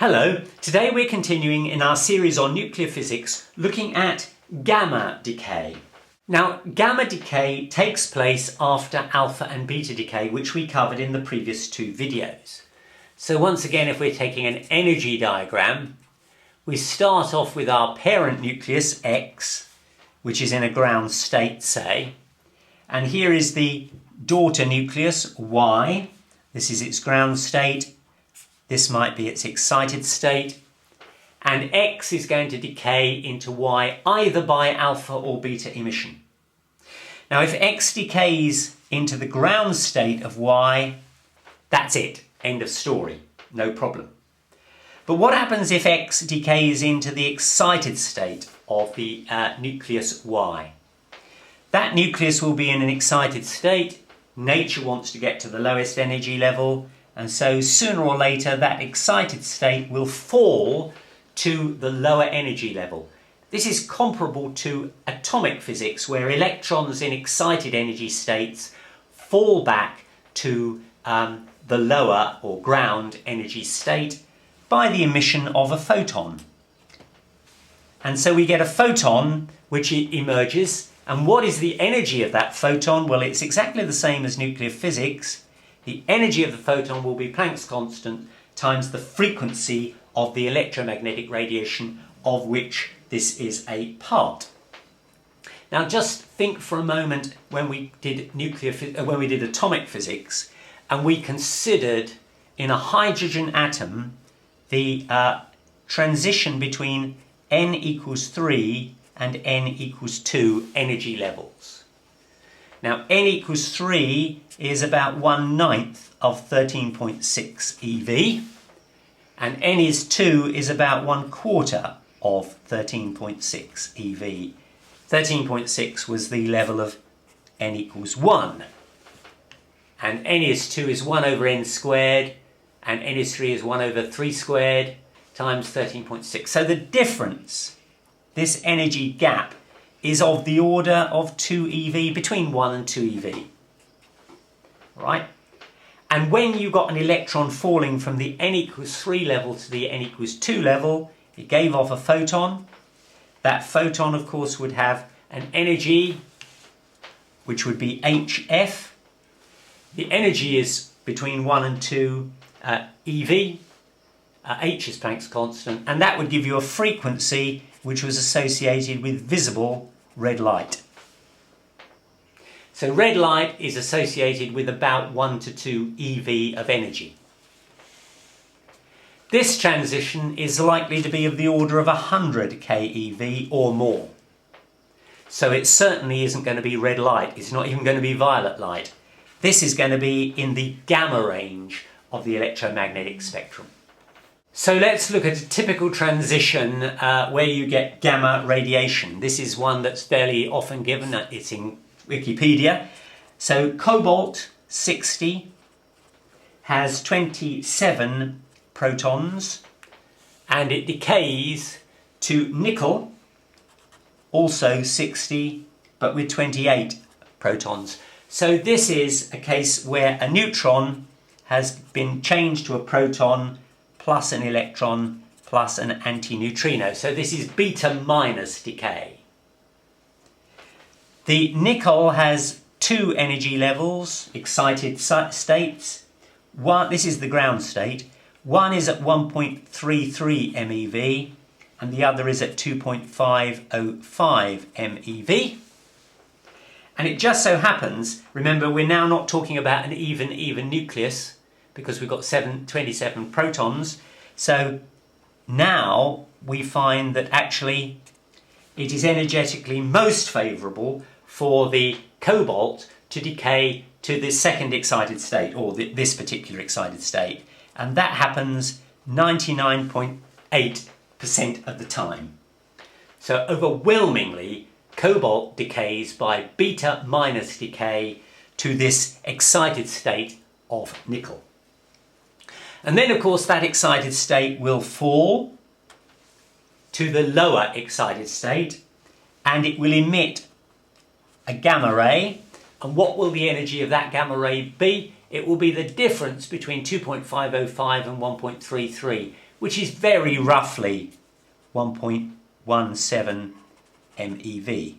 Hello, today we're continuing in our series on nuclear physics looking at gamma decay. Now, gamma decay takes place after alpha and beta decay, which we covered in the previous two videos. So once again, if we're taking an energy diagram, we start off with our parent nucleus X, which is in a ground state, say, and here is the daughter nucleus Y. This is its ground state. This might be its excited state, and X is going to decay into Y either by alpha or beta emission. Now, if X decays into the ground state of Y, that's it, end of story, no problem. But what happens if X decays into the excited state of the nucleus Y? That nucleus will be in an excited state. Nature wants to get to the lowest energy level. And so sooner or later that excited state will fall to the lower energy level. This is comparable to atomic physics, where electrons in excited energy states fall back to the lower or ground energy state by the emission of a photon. And so we get a photon which emerges. And what is the energy of that photon? Well, it's exactly the same as nuclear physics. The energy of the photon will be Planck's constant times the frequency of the electromagnetic radiation of which this is a part. Now just think for a moment when we did atomic physics and we considered in a hydrogen atom the transition between n equals 3 and n equals 2 energy levels. Now n equals 3 is about 1/9 of 13.6 eV, and n is 2 is about 1/4 of 13.6 eV. 13.6 was the level of n equals 1, and n is 2 is 1 over n squared, and n is 3 is 1 over 3 squared times 13.6. So the difference, this energy gap, is of the order of 2 eV, between 1 and 2 eV. Right? And when you got an electron falling from the n equals 3 level to the n equals 2 level, it gave off a photon. That photon, of course, would have an energy which would be HF. The energy is between 1 and 2 eV. H is Planck's constant, and that would give you a frequency which was associated with visible red light. So red light is associated with about 1 to 2 eV of energy. This transition is likely to be of the order of 100 keV or more. So it certainly isn't going to be red light. It's not even going to be violet light. This is going to be in the gamma range of the electromagnetic spectrum. So let's look at a typical transition where you get gamma radiation. This is one that's fairly often given. It's in Wikipedia. So cobalt-60 has 27 protons, and it decays to nickel, also 60, but with 28 protons. So this is a case where a neutron has been changed to a proton plus an electron plus an antineutrino. So this is beta minus decay. The nickel has two energy levels, excited states. This is the ground state. One is at 1.33 MeV and the other is at 2.505 MeV. And it just so happens, remember, we're now not talking about an even nucleus, because we've got 27 protons. So now we find that actually it is energetically most favourable for the cobalt to decay to the second excited state, or this particular excited state. And that happens 99.8% of the time. So overwhelmingly, cobalt decays by beta minus decay to this excited state of nickel. And then, of course, that excited state will fall to the lower excited state, and it will emit a gamma ray. And what will the energy of that gamma ray be? It will be the difference between 2.505 and 1.33, which is very roughly 1.17 MeV.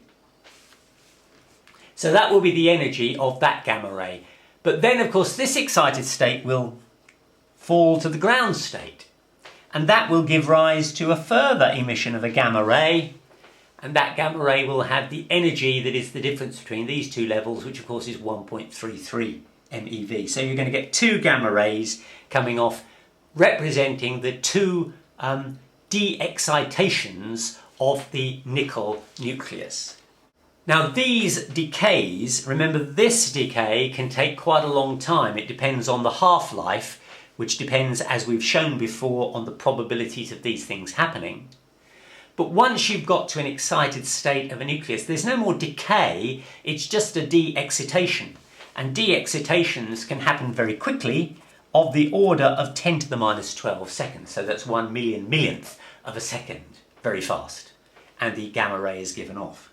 So that will be the energy of that gamma ray. But then, of course, this excited state will fall to the ground state. And that will give rise to a further emission of a gamma ray. And that gamma ray will have the energy that is the difference between these two levels, which of course is 1.33 MeV. So you're going to get two gamma rays coming off, representing the two de-excitations of the nickel nucleus. Now these decays, remember this decay can take quite a long time. It depends on the half-life, which depends, as we've shown before, on the probabilities of these things happening. But once you've got to an excited state of a nucleus, there's no more decay, it's just a de-excitation. And de-excitations can happen very quickly, of the order of 10 to the minus 12 seconds. So that's 1 millionth of a second, very fast. And the gamma ray is given off.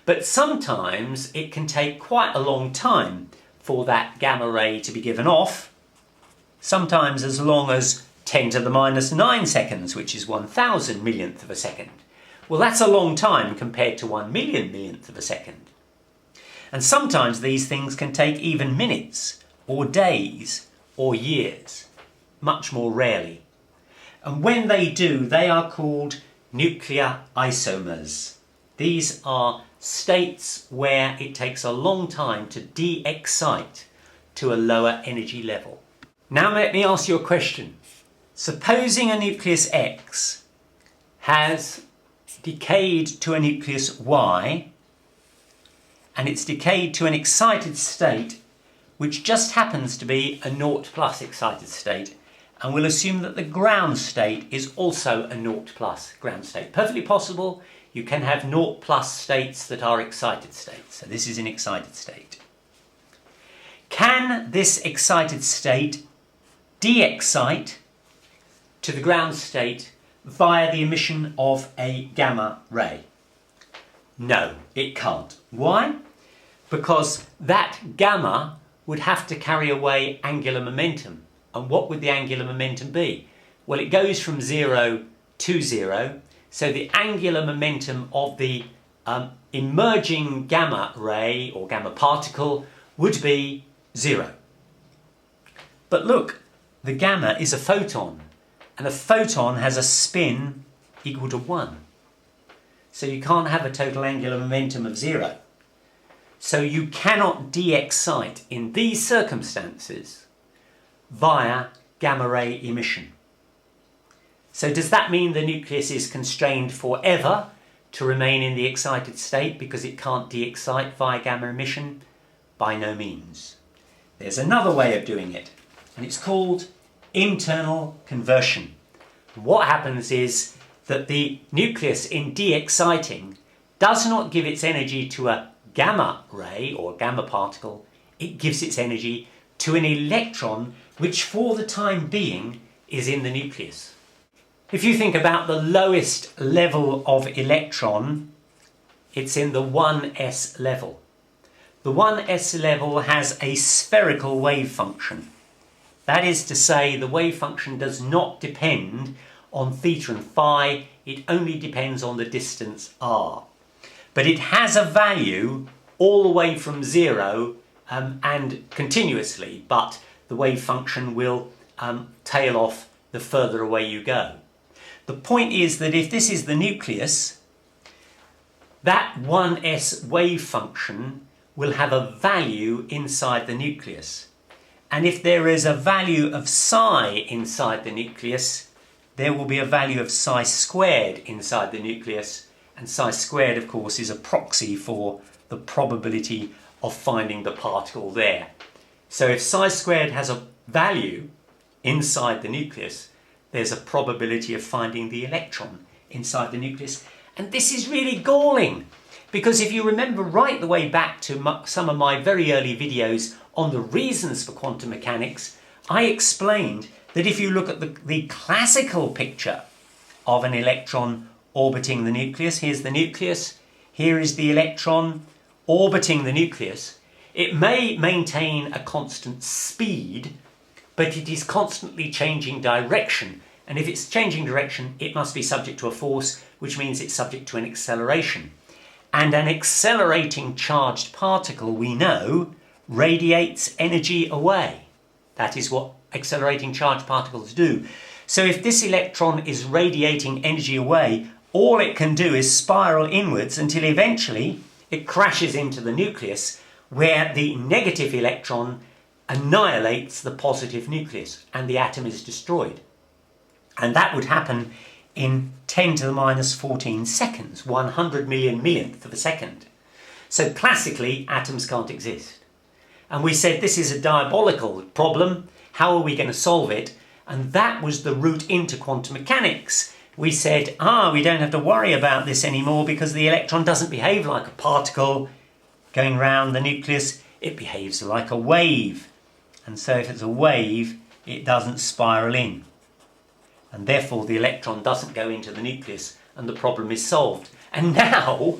But sometimes it can take quite a long time for that gamma ray to be given off. Sometimes as long as 10 to the minus 9 seconds, which is 1,000 millionth of a second. Well, that's a long time compared to 1 million millionth of a second. And sometimes these things can take even minutes, or days, or years, much more rarely. And when they do, they are called nuclear isomers. These are states where it takes a long time to de-excite to a lower energy level. Now let me ask you a question. Supposing a nucleus X has decayed to a nucleus Y, and it's decayed to an excited state which just happens to be a 0 plus excited state, and we'll assume that the ground state is also a 0 plus ground state. Perfectly possible, you can have 0 plus states that are excited states. So this is an excited state. Can this excited state de-excite to the ground state via the emission of a gamma ray? No, it can't. Why? Because that gamma would have to carry away angular momentum. And what would the angular momentum be? Well, it goes from 0 to 0, so the angular momentum of the emerging gamma ray or gamma particle would be 0. But look, the gamma is a photon, and a photon has a spin equal to 1. So you can't have a total angular momentum of 0. So you cannot de-excite in these circumstances via gamma ray emission. So does that mean the nucleus is constrained forever to remain in the excited state because it can't de-excite via gamma emission? By no means. There's another way of doing it, and it's called internal conversion. What happens is that the nucleus, in de-exciting, does not give its energy to a gamma ray or gamma particle. It gives its energy to an electron which for the time being is in the nucleus. If you think about the lowest level of electron, it's in the 1s level. The 1s level has a spherical wave function. That is to say, the wave function does not depend on theta and phi, it only depends on the distance r. But it has a value all the way from 0 and continuously, but the wave function will tail off the further away you go. The point is that if this is the nucleus, that 1s wave function will have a value inside the nucleus. And if there is a value of psi inside the nucleus, there will be a value of psi squared inside the nucleus. And psi squared, of course, is a proxy for the probability of finding the particle there. So if psi squared has a value inside the nucleus, there's a probability of finding the electron inside the nucleus. And this is really galling, because if you remember right the way back to some of my very early videos on the reasons for quantum mechanics, I explained that if you look at the classical picture of an electron orbiting the nucleus, here's the nucleus, here is the electron orbiting the nucleus, it may maintain a constant speed, but it is constantly changing direction, And if it's changing direction, it must be subject to a force, which means it's subject to an acceleration. And an accelerating charged particle, we know, radiates energy away. That is what accelerating charged particles do. So if this electron is radiating energy away, all it can do is spiral inwards until eventually it crashes into the nucleus, where the negative electron annihilates the positive nucleus and the atom is destroyed. And that would happen in 10 to the minus 14 seconds, 100 million millionth of a second. So classically, atoms can't exist. And we said this is a diabolical problem. How are we going to solve it? And that was the route into quantum mechanics. We said, we don't have to worry about this anymore because the electron doesn't behave like a particle going round the nucleus. It behaves like a wave. And so if it's a wave, it doesn't spiral in. And therefore the electron doesn't go into the nucleus and the problem is solved. And now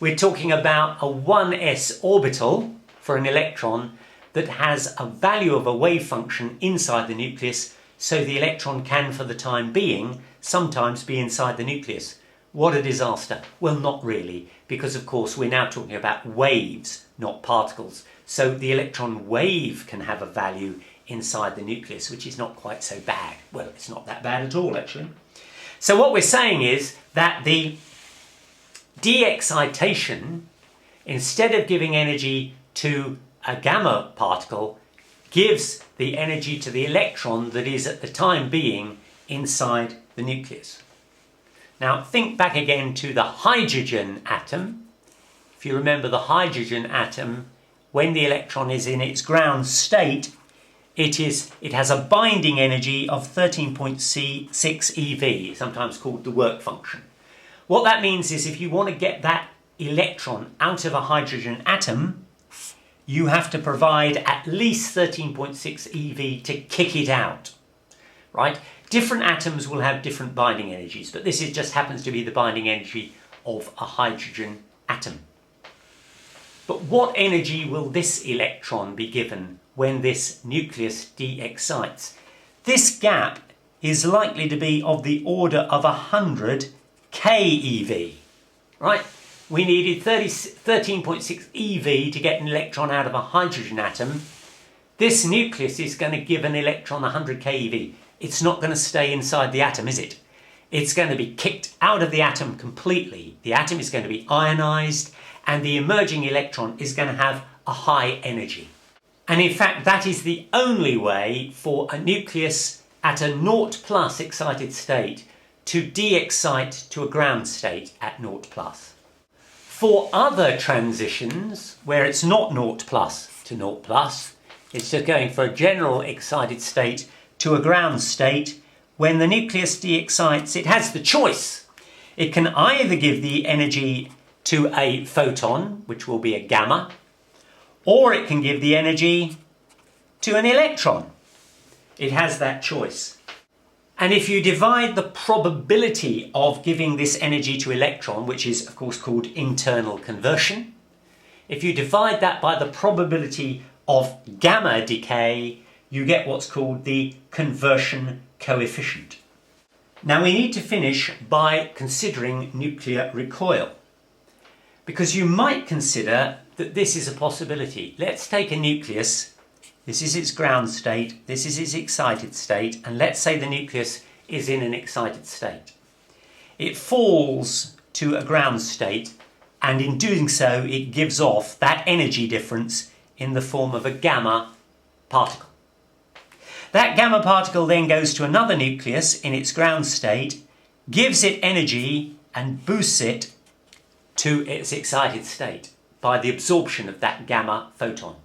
we're talking about a 1s orbital for an electron that has a value of a wave function inside the nucleus, so the electron can, for the time being, sometimes be inside the nucleus. What a disaster. Well, not really, because of course we're now talking about waves, not particles. So the electron wave can have a value inside the nucleus, which is not quite so bad. Well, it's not that bad at all, actually. So what we're saying is that the de-excitation, instead of giving energy to a gamma particle, gives the energy to the electron that is at the time being inside the nucleus. Now think back again to the hydrogen atom. If you remember the hydrogen atom, when the electron is in its ground state, it has a binding energy of 13.6 eV, sometimes called the work function. What that means is if you want to get that electron out of a hydrogen atom, you have to provide at least 13.6 eV to kick it out, right? Different atoms will have different binding energies, but this just happens to be the binding energy of a hydrogen atom. But what energy will this electron be given when this nucleus de-excites? This gap is likely to be of the order of 100 keV, right? We needed 13.6 eV to get an electron out of a hydrogen atom. This nucleus is going to give an electron 100 keV. It's not going to stay inside the atom, is it? It's going to be kicked out of the atom completely. The atom is going to be ionized, and the emerging electron is going to have a high energy. And in fact, that is the only way for a nucleus at a 0 plus excited state to de-excite to a ground state at 0 plus. For other transitions, where it's not 0 plus to 0 plus, it's just going for a general excited state to a ground state, when the nucleus de-excites, it has the choice. It can either give the energy to a photon, which will be a gamma, or it can give the energy to an electron. It has that choice. And if you divide the probability of giving this energy to electron, which is of course called internal conversion, if you divide that by the probability of gamma decay, you get what's called the conversion coefficient. Now we need to finish by considering nuclear recoil, because you might consider that this is a possibility. Let's take a nucleus. This is its ground state, this is its excited state, and let's say the nucleus is in an excited state. It falls to a ground state, and in doing so it gives off that energy difference in the form of a gamma particle. That gamma particle then goes to another nucleus in its ground state, gives it energy and boosts it to its excited state by the absorption of that gamma photon.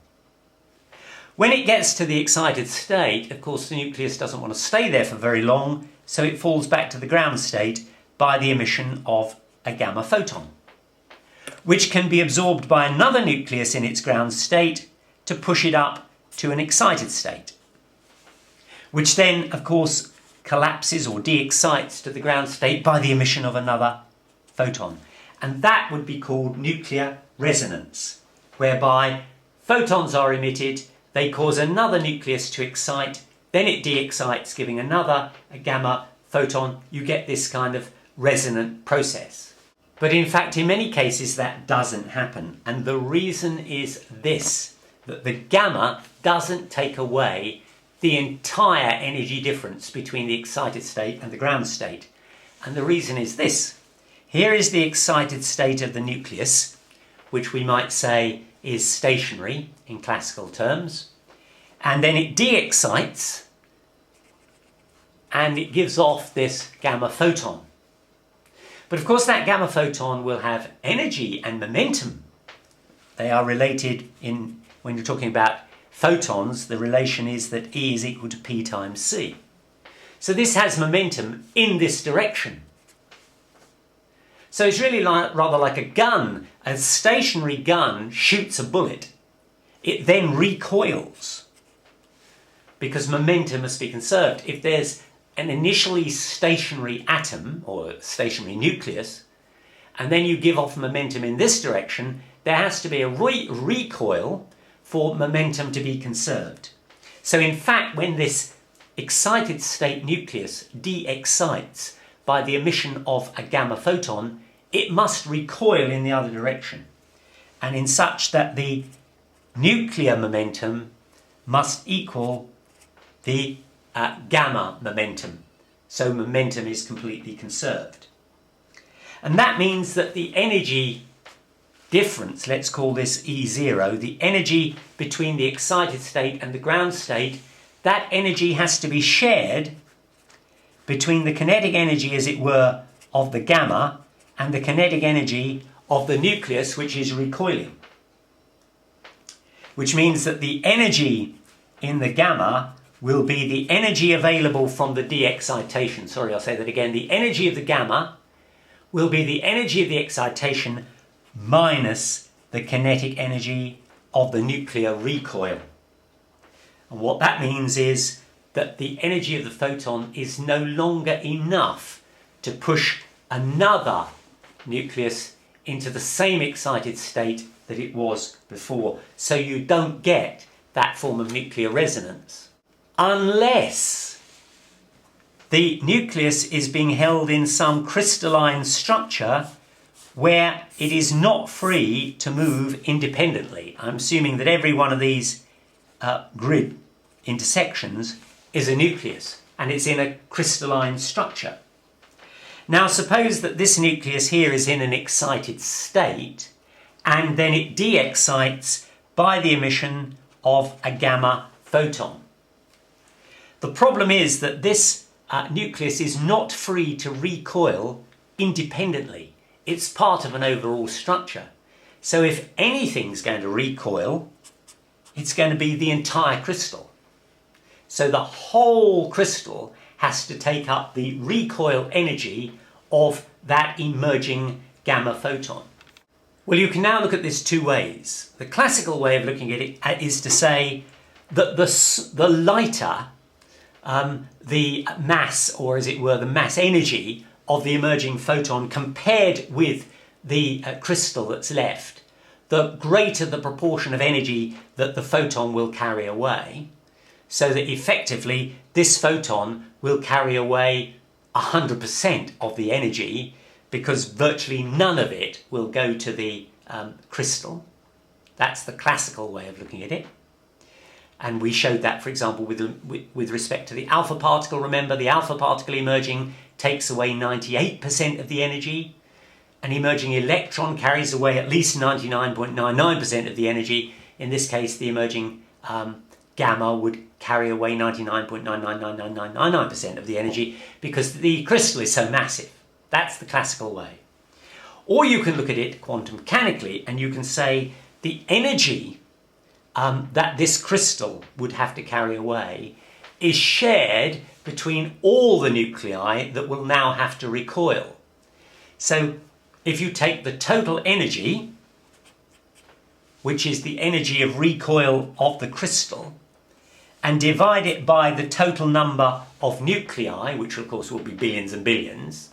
When it gets to the excited state, of course, the nucleus doesn't want to stay there for very long, so it falls back to the ground state by the emission of a gamma photon, which can be absorbed by another nucleus in its ground state to push it up to an excited state, which then, of course, collapses or de-excites to the ground state by the emission of another photon. And that would be called nuclear resonance, whereby photons are emitted, they cause another nucleus to excite, then it de-excites, giving another a gamma photon, you get this kind of resonant process. But in fact, in many cases, that doesn't happen. And the reason is this, that the gamma doesn't take away the entire energy difference between the excited state and the ground state. And the reason is this. Here is the excited state of the nucleus, which we might say is stationary in classical terms. And then it de-excites and it gives off this gamma photon. But of course that gamma photon will have energy and momentum. They are related when you're talking about photons, the relation is that E is equal to P times C. So this has momentum in this direction. So it's really rather like a gun. A stationary gun shoots a bullet. It then recoils because momentum must be conserved. If there's an initially stationary atom or stationary nucleus, and then you give off momentum in this direction, there has to be a recoil for momentum to be conserved. So in fact, when this excited state nucleus de-excites by the emission of a gamma photon, it must recoil in the other direction, and in such that the nuclear momentum must equal the gamma momentum. So momentum is completely conserved. And that means that the energy difference, let's call this E0, the energy between the excited state and the ground state, that energy has to be shared between the kinetic energy, as it were, of the gamma and the kinetic energy of the nucleus, which is recoiling. Which means that the energy in the gamma will be the energy available from the de-excitation. Sorry, I'll say that again. The energy of the gamma will be the energy of the excitation minus the kinetic energy of the nuclear recoil. And what that means is that the energy of the photon is no longer enough to push another nucleus into the same excited state that it was before. So you don't get that form of nuclear resonance unless the nucleus is being held in some crystalline structure where it is not free to move independently. I'm assuming that every one of these grid intersections is a nucleus and it's in a crystalline structure. Now suppose that this nucleus here is in an excited state and then it de-excites by the emission of a gamma photon. The problem is that this nucleus is not free to recoil independently. It's part of an overall structure. So if anything's going to recoil, it's going to be the entire crystal. So the whole crystal has to take up the recoil energy of that emerging gamma photon. Well, you can now look at this two ways. The classical way of looking at it is to say that the lighter the mass, or as it were, the mass energy of the emerging photon compared with the crystal that's left, the greater the proportion of energy that the photon will carry away, so that effectively this photon will carry away 100% of the energy because virtually none of it will go to the crystal. That's the classical way of looking at it. And we showed that, for example, with respect to the alpha particle. Remember, the alpha particle emerging takes away 98% of the energy. An emerging electron carries away at least 99.99% of the energy. In this case, the emerging gamma would carry away 99.999999% of the energy because the crystal is so massive. That's the classical way. Or you can look at it quantum mechanically and you can say the energy that this crystal would have to carry away is shared between all the nuclei that will now have to recoil. So if you take the total energy, which is the energy of recoil of the crystal, and divide it by the total number of nuclei, which of course will be billions and billions,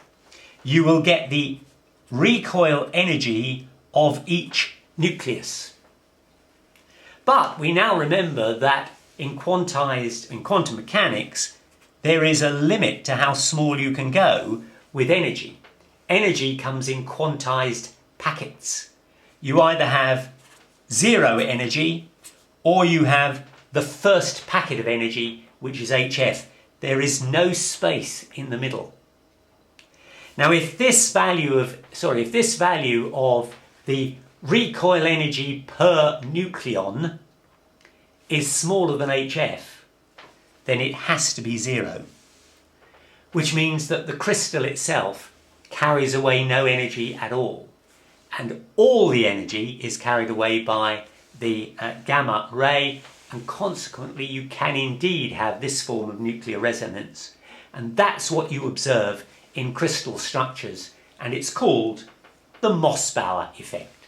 you will get the recoil energy of each nucleus. But we now remember that in quantum mechanics, there is a limit to how small you can go with energy. Energy comes in quantized packets. You either have zero energy or you have the first packet of energy, which is HF. There is no space in the middle. Now, if this value of the recoil energy per nucleon is smaller than HF, then it has to be zero, which means that the crystal itself carries away no energy at all, and all the energy is carried away by the gamma ray, and consequently you can indeed have this form of nuclear resonance, and that's what you observe in crystal structures, and it's called the Mossbauer effect.